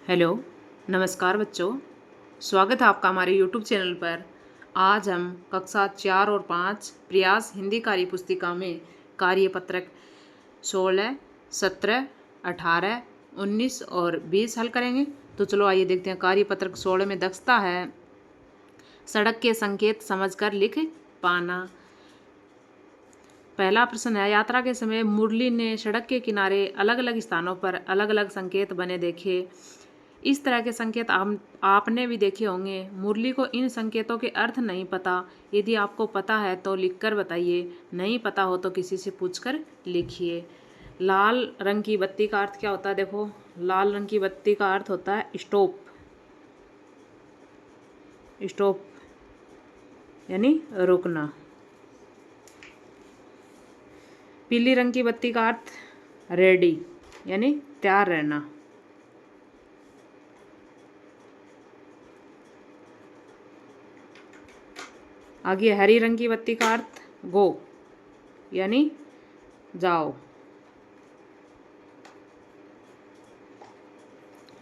Hello, नमस्कार बच्चों। स्वागत है आपका हमारे यूट्यूब चैनल पर। आज हम कक्षा 4 और 5 प्रयास हिंदी कार्य पुस्तिका में कार्यपत्रक 16, 17, 18, 19 और 20 हल करेंगे। तो चलो आइए देखते हैं। कार्यपत्रक 16 में दक्षता है सड़क के संकेत समझकर लिख पाना। पहला प्रश्न है, यात्रा के समय मुरली ने सड़क के किनारे अलग अलग स्थानों पर अलग अलग संकेत बने देखे। इस तरह के संकेत आपने भी देखे होंगे। मुरली को इन संकेतों के अर्थ नहीं पता। यदि आपको पता है तो लिखकर बताइए, नहीं पता हो तो किसी से पूछकर लिखिए। लाल रंग की बत्ती का अर्थ क्या होता है? देखो, लाल रंग की बत्ती का अर्थ होता है स्टॉप। स्टॉप यानी रुकना। पीली रंग की बत्ती का अर्थ रेडी यानी तैयार रहना। आगे हरी रंग की बत्ती का अर्थ गो यानी जाओ।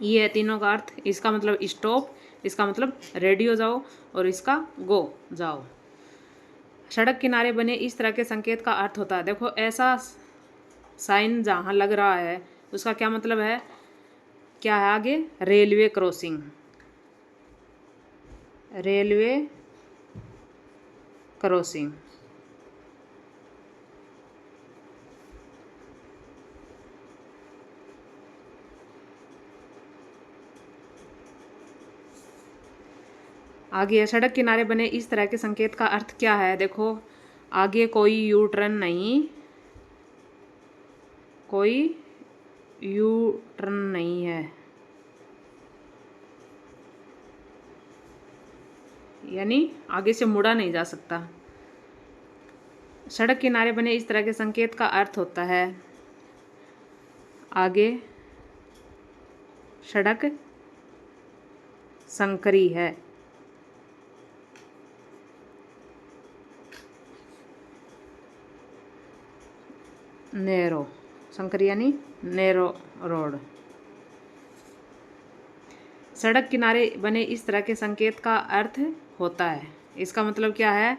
ये है तीनों का अर्थ। इसका मतलब स्टॉप, इसका मतलब रेडी हो जाओ और इसका गो जाओ। सड़क किनारे बने इस तरह के संकेत का अर्थ होता है, देखो ऐसा साइन जहाँ लग रहा है उसका क्या मतलब है? क्या है आगे? Railway crossing. Railway crossing. आगे सड़क किनारे बने इस तरह के संकेत का अर्थ क्या है? देखो, आगे कोई यू टर्न नहीं, कोई यू टर्न नहीं है, यानी आगे से मुड़ा नहीं जा सकता। सड़क किनारे बने इस तरह के संकेत का अर्थ होता है, आगे सड़क संकरी है। नैरो, संकरी यानी नैरो रोड। सड़क किनारे बने इस तरह के संकेत का अर्थ होता है, इसका मतलब क्या है?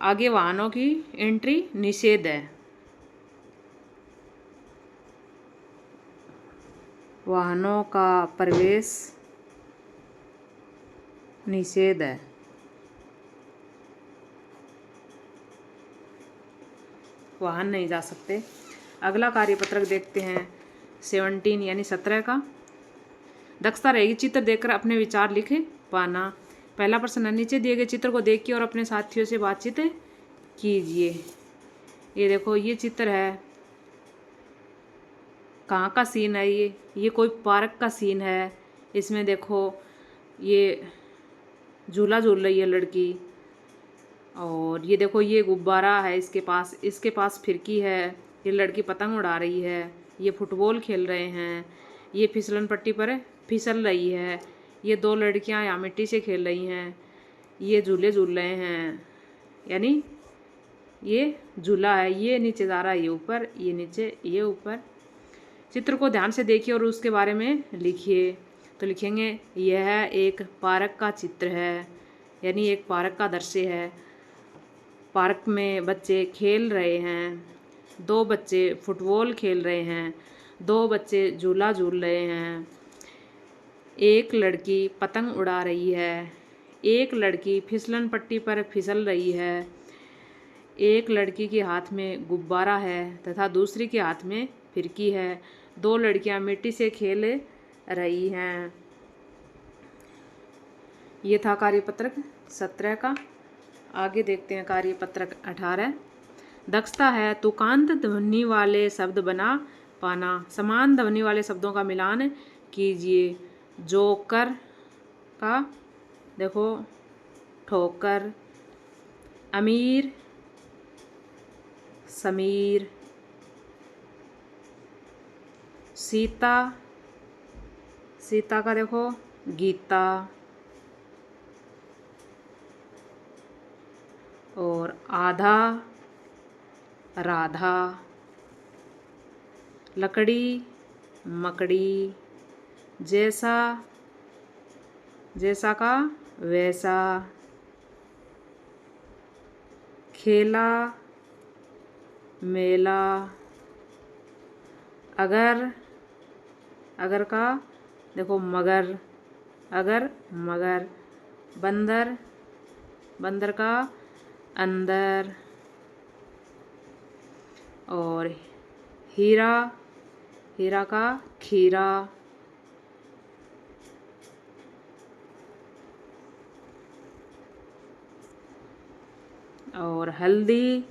आगे वाहनों की एंट्री निषेध है। वाहनों का प्रवेश निषेध है। वाहन नहीं जा सकते। अगला कार्यपत्रक देखते हैं 17 यानी 17 का। दक्षता रहेगी चित्र देखकर अपने विचार लिख पाना। पहला प्रश्न है, नीचे दिए गए चित्र को देखिए और अपने साथियों से बातचीत कीजिए। ये देखो, ये चित्र है, कहाँ का सीन है? ये कोई पार्क का सीन है। इसमें देखो, ये झूला झूल रही है लड़की, और ये देखो ये गुब्बारा है इसके पास फिरकी है। ये लड़की पतंग उड़ा रही है। ये फुटबॉल खेल रहे हैं। ये फिसलन पट्टी पर फिसल रही है। ये दो लड़कियां यहाँ मिट्टी से खेल रही हैं। ये झूले झूल रहे हैं, यानी ये झूला है। ये नीचे जा रहा है, ये ऊपर, ये नीचे, ये ऊपर। चित्र को ध्यान से देखिए और उसके बारे में लिखिए। तो लिखेंगे, यह एक पार्क का चित्र है, यानी एक पार्क का दृश्य है। पार्क में बच्चे खेल रहे हैं। दो बच्चे फुटबॉल खेल रहे हैं। दो बच्चे झूला झूल रहे हैं। एक लड़की पतंग उड़ा रही है। एक लड़की फिसलन पट्टी पर फिसल रही है। एक लड़की के हाथ में गुब्बारा है तथा दूसरी के हाथ में फिरकी है। दो लड़कियां मिट्टी से खेल रही हैं। ये था कार्यपत्रक 17 का। आगे देखते हैं कार्यपत्रक 18। दक्षता है तुकांत ध्वनि वाले शब्द बना पाना। समान ध्वनि वाले शब्दों का मिलान कीजिए। जोकर का देखो ठोकर, अमीर समीर, सीता सीता का देखो गीता, और आधा राधा, लकड़ी मकड़ी, जैसा, जैसा का वैसा, खेला, मेला, अगर, अगर का देखो मगर, अगर मगर, बंदर, बंदर का अंदर, और हीरा, हीरा का खीरा। और हल्दी,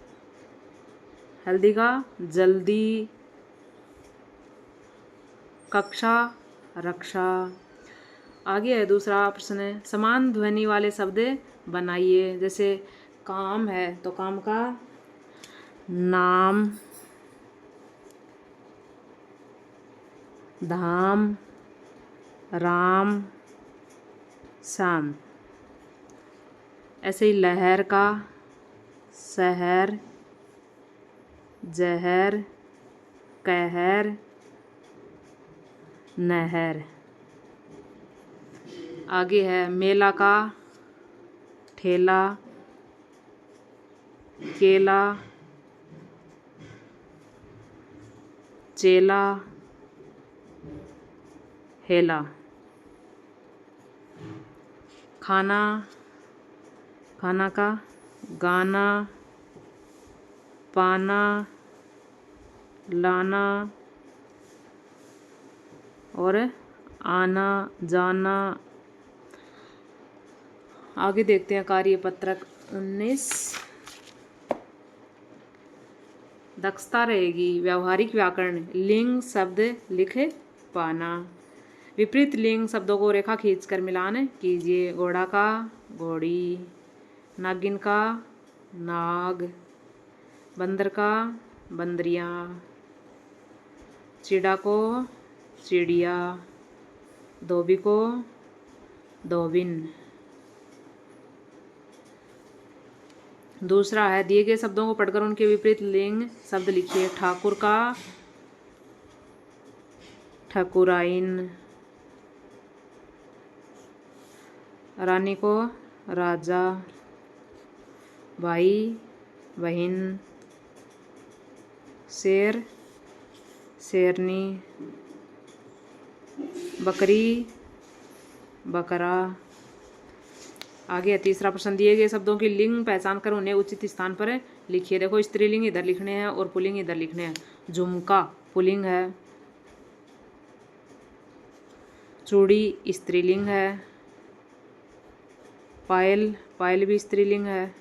हल्दी का जल्दी, कक्षा, रक्षा। आगे है दूसरा प्रश्न है, समान ध्वनि वाले शब्द बनाइए। जैसे काम है तो काम का नाम, धाम, राम, शाम। ऐसे ही लहर का शहर, जहर, कहर, नहर। आगे है मेला का ठेला, केला, चेला, हेला। खाना, खाना का गाना, पाना, लाना, और आना, जाना। आगे देखते हैं कार्यपत्रक 19। दक्षता रहेगी व्यावहारिक व्याकरण, लिंग शब्द लिखे पाना। विपरीत लिंग शब्दों को रेखा खींचकर मिलान कीजिए। घोड़ा का घोड़ी, नागिन का नाग, बंदर का बंदरियाँ, चिड़ा को चिड़िया, धोबी को धोबिन। दूसरा है, दिए गए शब्दों को पढ़कर उनके विपरीत लिंग शब्द लिखिए। ठाकुर का ठकुराइन, रानी को राजा, भाई बहन, शेर शेरनी, बकरी बकरा। आगे तीसरा प्रश्न, दिए गए शब्दों की लिंग पहचान कर उन्हें उचित स्थान पर लिखिए। देखो स्त्रीलिंग इधर लिखने हैं और पुल्लिंग इधर लिखने हैं। झुमका पुल्लिंग है, चूड़ी स्त्रीलिंग है, पायल, पायल भी स्त्रीलिंग है।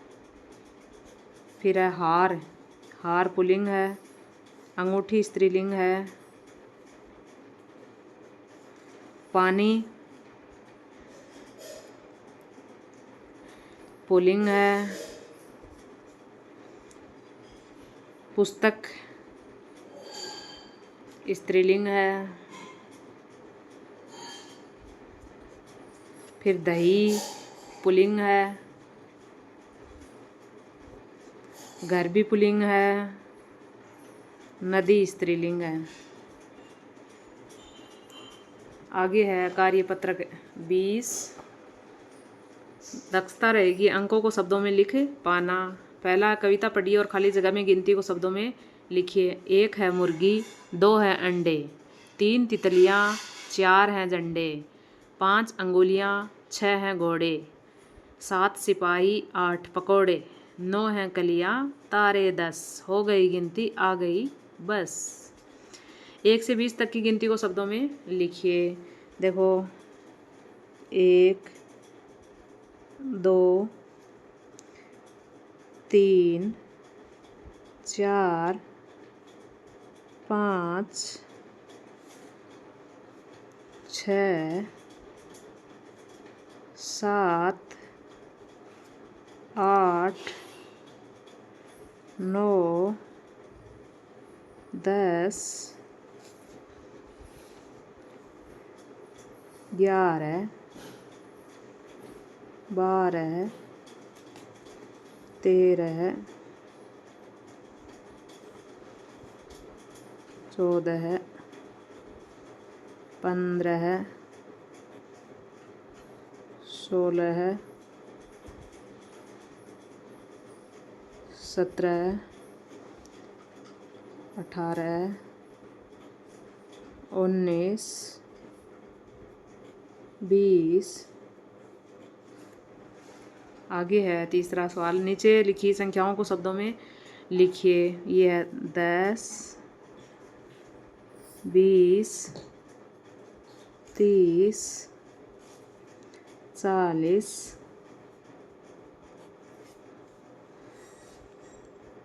फिर है हार, हार पुल्लिंग है, अंगूठी स्त्रीलिंग है। पानी पुल्लिंग है, पुस्तक स्त्रीलिंग है। फिर दही पुल्लिंग है, घर भी पुल्लिंग है, नदी स्त्रीलिंग है। आगे है कार्यपत्रक 20। दक्षता रहेगी अंकों को शब्दों में लिख पाना। पहला, कविता पढ़िए और खाली जगह में गिनती को शब्दों में लिखिए। 1 है मुर्गी, 2 है अंडे, 3 तितलियाँ, 4 हैं झंडे, 5 अंगुलियाँ, 6 हैं घोड़े, 7 सिपाही, 8 पकौड़े, 9 हैं कलियाँ, तारे 10। हो गई गिनती, आ गई बस। 1 से 20 तक की गिनती को शब्दों में लिखिए। देखो 1, 2, 3, 4, 5, 6, 7, 8, 9, 10, 11, 12, 13, 14, 15, 16, 17, 18, 19, 20। आगे है तीसरा सवाल, नीचे लिखी संख्याओं को शब्दों में लिखिए। ये है 10, 20, 30, 40,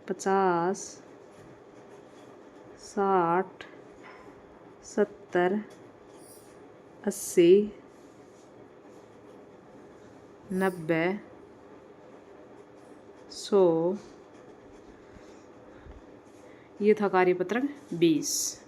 50, 60, 70, 80, 90, 100। ये था कार्यपत्रक 20।